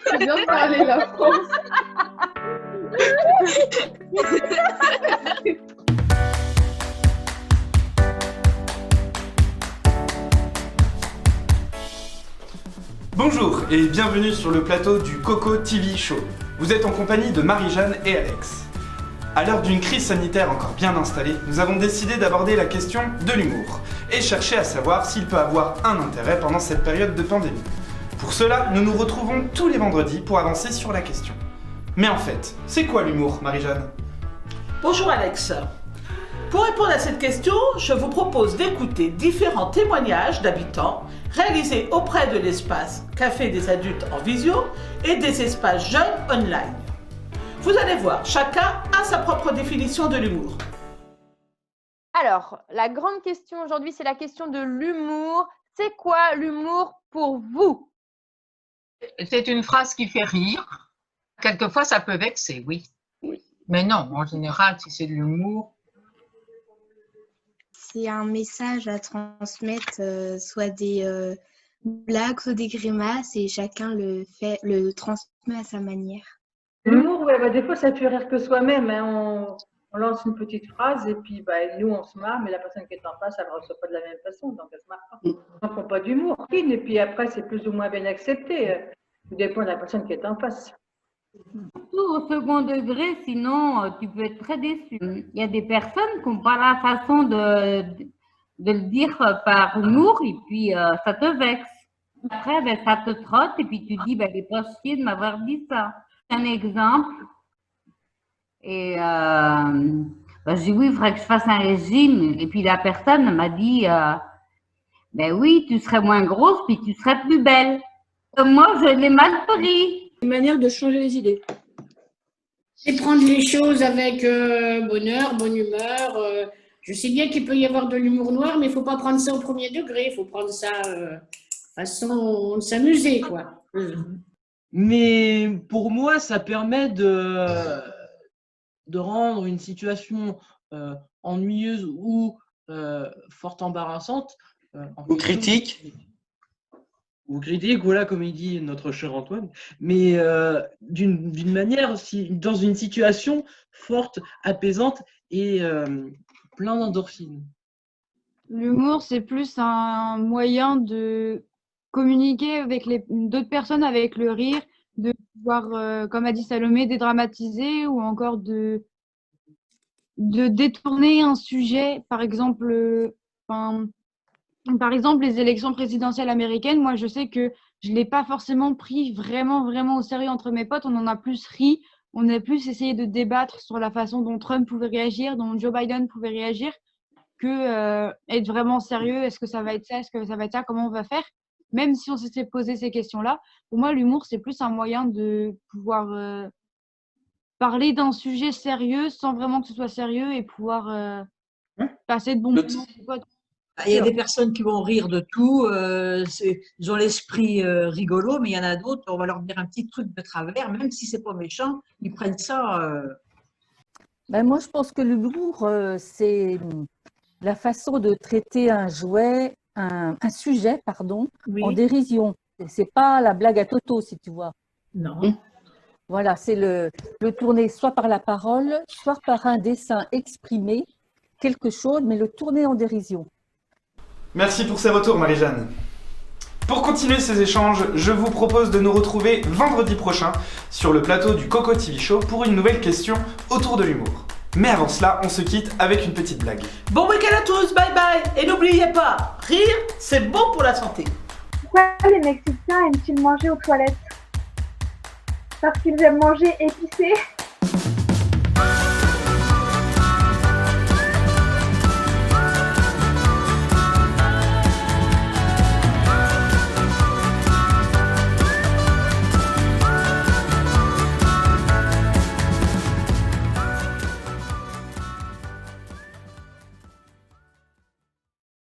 C'est bien de parler la France. Bonjour et bienvenue sur le plateau du Coco TV Show. Vous êtes en compagnie de Marie-Jeanne et Alex. À l'heure d'une crise sanitaire encore bien installée, nous avons décidé d'aborder la question de l'humour et chercher à savoir s'il peut avoir un intérêt pendant cette période de pandémie. Pour cela, nous nous retrouvons tous les vendredis pour avancer sur la question. Mais en fait, c'est quoi l'humour, Marie-Jeanne ? Bonjour Alex. Pour répondre à cette question, je vous propose d'écouter différents témoignages d'habitants réalisés auprès de l'espace Café des adultes en visio et des espaces jeunes online. Vous allez voir, chacun a sa propre définition de l'humour. Alors, la grande question aujourd'hui, c'est la question de l'humour. C'est quoi l'humour pour vous ? C'est une phrase qui fait rire. Quelquefois, ça peut vexer, oui. Mais non, en général, si c'est de l'humour. C'est un message à transmettre, soit des blagues, soit des grimaces, et chacun le transmet à sa manière. L'humour, ouais, des fois, ça fait rire que soi-même. Hein. On lance une petite phrase et puis nous, on se marre, mais la personne qui est en face, elle ne reçoit pas de la même façon, donc elle ne se marre pas. On ne prend pas d'humour. Et puis après, c'est plus ou moins bien accepté. Tout dépend de la personne qui est en face. Surtout au second degré, sinon tu peux être très déçu. Il y a des personnes qui n'ont pas la façon de le dire par humour et puis ça te vexe. Après, ça te trotte et puis tu dis, elle n'est pas chier de m'avoir dit ça. Un exemple. Et j'ai dit oui, il faudrait que je fasse un régime. Et puis la personne m'a dit, oui, tu serais moins grosse puis tu serais plus belle. Moi, je l'ai mal pris. Une manière de changer les idées. C'est prendre les choses avec bonheur, bonne humeur. Je sais bien qu'il peut y avoir de l'humour noir, mais il ne faut pas prendre ça au premier degré. Il faut prendre ça façon de s'amuser, quoi. Mais pour moi, ça permet de rendre une situation ennuyeuse ou fort embarrassante. Ou critique. Ou critique, voilà, comme il dit notre cher Antoine, mais d'une manière, dans une situation forte, apaisante et plein d'endorphines. L'humour, c'est plus un moyen de communiquer avec d'autres personnes avec le rire, de pouvoir, comme a dit Salomé, dédramatiser ou encore de détourner un sujet, par exemple, les élections présidentielles américaines, moi, je sais que je ne l'ai pas forcément pris vraiment, vraiment au sérieux entre mes potes. On en a plus ri, on a plus essayé de débattre sur la façon dont Trump pouvait réagir, dont Joe Biden pouvait réagir, que être vraiment sérieux. Est-ce que ça va être ça? Est-ce que ça va être ça? Comment on va faire? Même si on s'était posé ces questions-là, pour moi, l'humour, c'est plus un moyen de pouvoir parler d'un sujet sérieux sans vraiment que ce soit sérieux et pouvoir passer de bons moments. Il y a des personnes qui vont rire de tout, ils ont l'esprit rigolo, mais il y en a d'autres, on va leur dire un petit truc de travers, même si c'est pas méchant, ils prennent ça. Moi, je pense que l'humour, c'est la façon de traiter un sujet, Oui. en dérision. C'est pas la blague à Toto, si tu vois. Non. Voilà, c'est le tourner soit par la parole, soit par un dessin exprimé, quelque chose, mais le tourner en dérision. Merci pour ces retours, Marie-Jeanne. Pour continuer ces échanges, je vous propose de nous retrouver vendredi prochain sur le plateau du Coco TV Show pour une nouvelle question autour de l'humour. Mais avant cela, on se quitte avec une petite blague. Bon week-end à tous, bye bye. Et n'oubliez pas, rire, c'est bon pour la santé. Pourquoi les Mexicains aiment-ils manger aux toilettes? Parce qu'ils aiment manger épicé.